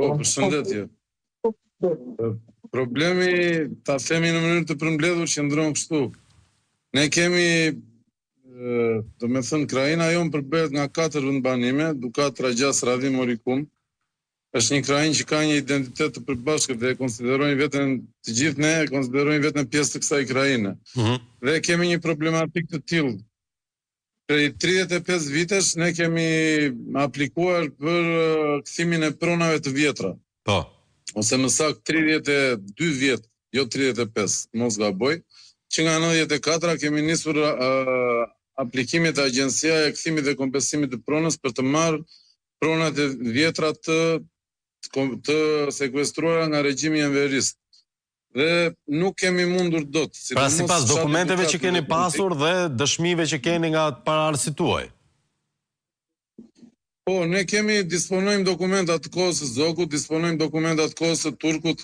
Po, përshëndetje. Problemi, ta themi në mënyrë të përmbledhur, që ndron kështu. Ne kemi, do me thënë, krajina jonë përbëhet nga 4 vendbanime, Dukat, Ragjas, Radhim, Orikum. Është një krajinë që ka një identitet të përbashkët dhe konsiderojnë veten, të gjithë ne konsiderojnë veten pjesë të kësaj krajine. Dhe kemi një problematik të tillë. Prej 35 vitesh ne kemi aplikuar për kthimin e pronave të vjetra. Po. Ose më saktë 32 vjet, jo 35, mos gaboj, që nga 94 kemi nisur aplikimit e Agjencia e Kthimit dhe Kompensimit të Pronës për të marrë pronat e vjetra të sekuestruara nga regjimi enverist. Dhe nuk kemi mundur dot. Pra sipas dokumenteve që keni pasur dhe dëshmive që keni nga paraardhësit tuaj. Po, ne disponojmë dokumentat të kohës së Zokut, disponojmë dokumentat të kohës së Turkut,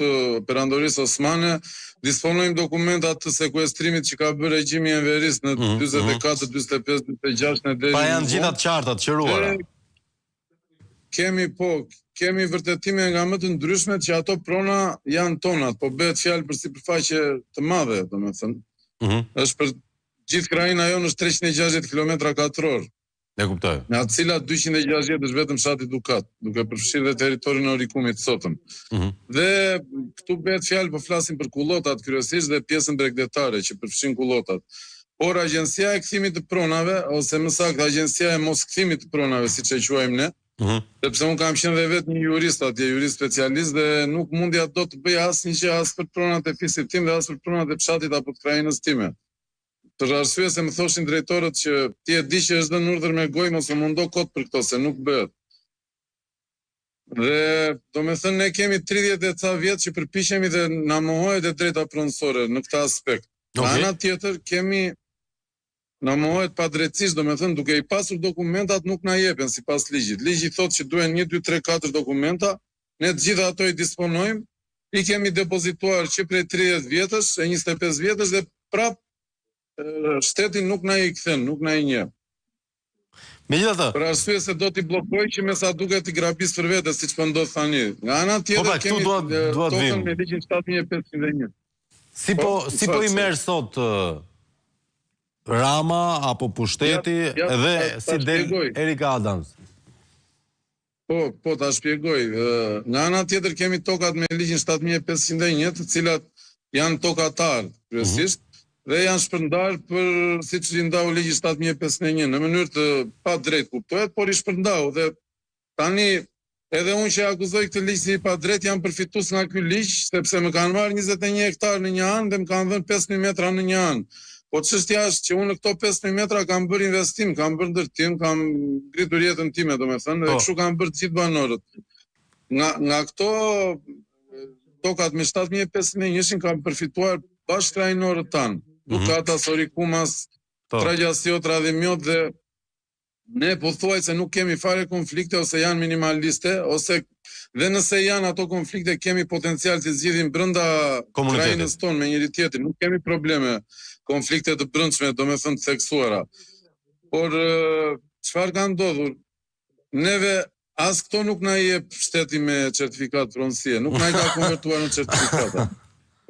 Perandorisë Osmane, disponojmë dokumentat të sekuestrimit që ka bërë regjimi enverist në 44, 45, 46 në deri. Pa janë gjitha të qarta të qëruara. Kemi vërtetime nga më të ndryshme që ato prona janë tonat, po bëhet fjalë për sipërfaqe të madhe, domethënë. Është për gjithë krajina jonë është 360 km2. E kuptoj. Nga të cilat 260 është vetëm fshati Dukat, duke përfshirë dhe territorin e Orikumit sotëm. Dhe këtu bëhet fjalë, po flasim për kullotat kryesisht dhe pjesën bregdetare që përfshin kullotat. Por Agjencia e Kthimit të Pronave, ose më saktë Agjencia e Moskthimit të Pronave, siç e quajmë ne, sepse unë kam qenë dhe vetë një jurist atje, jurist specialist, dhe nuk mundja do të bëj asnjë gjë as për pronat e fisit tim dhe as për pronat e fshatit apo të krajinës time. Për arsye se më thoshin drejtorët që ti e di që është dhënë urdhër me gojë, mos u mundo kot për këto, se nuk bëhet. Dhe do me thënë ne kemi 30 e ca vjet që përpiqemi dhe na mohohet e drejta pronësore në këtë aspekt. Nga ana tjetër kemi na mohohet padrejtisht, do me thënë duke i pasur dokumentat nuk na jepen sipas ligjit. Ligji thotë që duhen 1, 2, 3, 4 dokumenta, ne të gjitha ato i disponojmë, i kemi depozituar që prej 30 vjetësh e 25 vjetësh dhe prap shteti nuk na i kthen, nuk na i njeh. Megjithatë, për arsye se do t'i bllokoj që me sa duket i grabis për vete, siç po ndodh tani. Nga ana tjetër kemi tokën me ligjin 7501. Si po i merr sot Rama apo pushteti dhe si del Erika Adams? Po, ta shpjegoj. Nga ana tjetër kemi tokat me ligjin 7501, të cilat janë tokatar kryesisht, dhe janë shpërndar për siç i ndau ligji 7501 në mënyrë të pa drejt kuptohet, por i shpërndau dhe tani edhe unë që akuzoj këtë ligj si i pa drejt jam përfitues nga ky ligj, sepse më kanë marrë 21 hektar në një anë dhe më kanë dhënë 5000 metra në një anë. Po çështja është që unë në këto 5000 metra kam bërë investim, kam bërë ndërtim, kam ngritur jetën time, domethënë, dhe kështu kanë bërë të gjithë banorët. Nga këto tokat me 7501 kanë përfituar bashkëkrajnorët tanë. Dukatas, Orikumas, Tragjasiot, Radhimiot, dhe ne po thuaj se nuk kemi fare konflikte ose janë minimaliste, ose dhe nëse janë ato konflikte kemi potencial të zgjidhim brenda krajinës tonë me njëri tjetrin, nuk kemi probleme, konflikte të brendshme, domethënë të theksuara. Por çfarë ka ndodhur? Neve as këto nuk na i jep shteti me certifikat pronësie, nuk na i ka konvertuar në certifikata.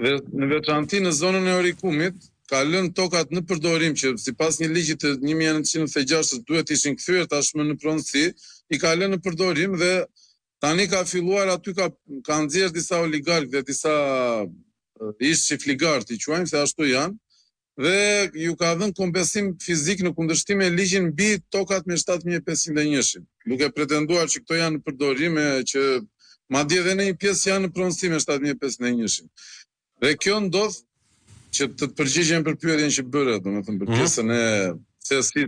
Dhe në veçanti në zonën e Orikumit ka lënë tokat në përdorim që sipas një ligji të 1996 duhet ishin kthyer tashmë në pronësi, i ka lënë në përdorim dhe tani ka filluar aty ka nxjerr disa oligarkë dhe disa ish çiftligar, i quajmë se ashtu janë, dhe ju ka dhënë kompensim fizik në kundërshtim me ligjin mbi tokat me 7501, duke pretenduar që këto janë në përdorim, që madje edhe në një pjesë janë në pronësi me 7501. Dhe kjo ndodh që të përgjigjem për pyetjen që bëre, domethënë për pjesën e se si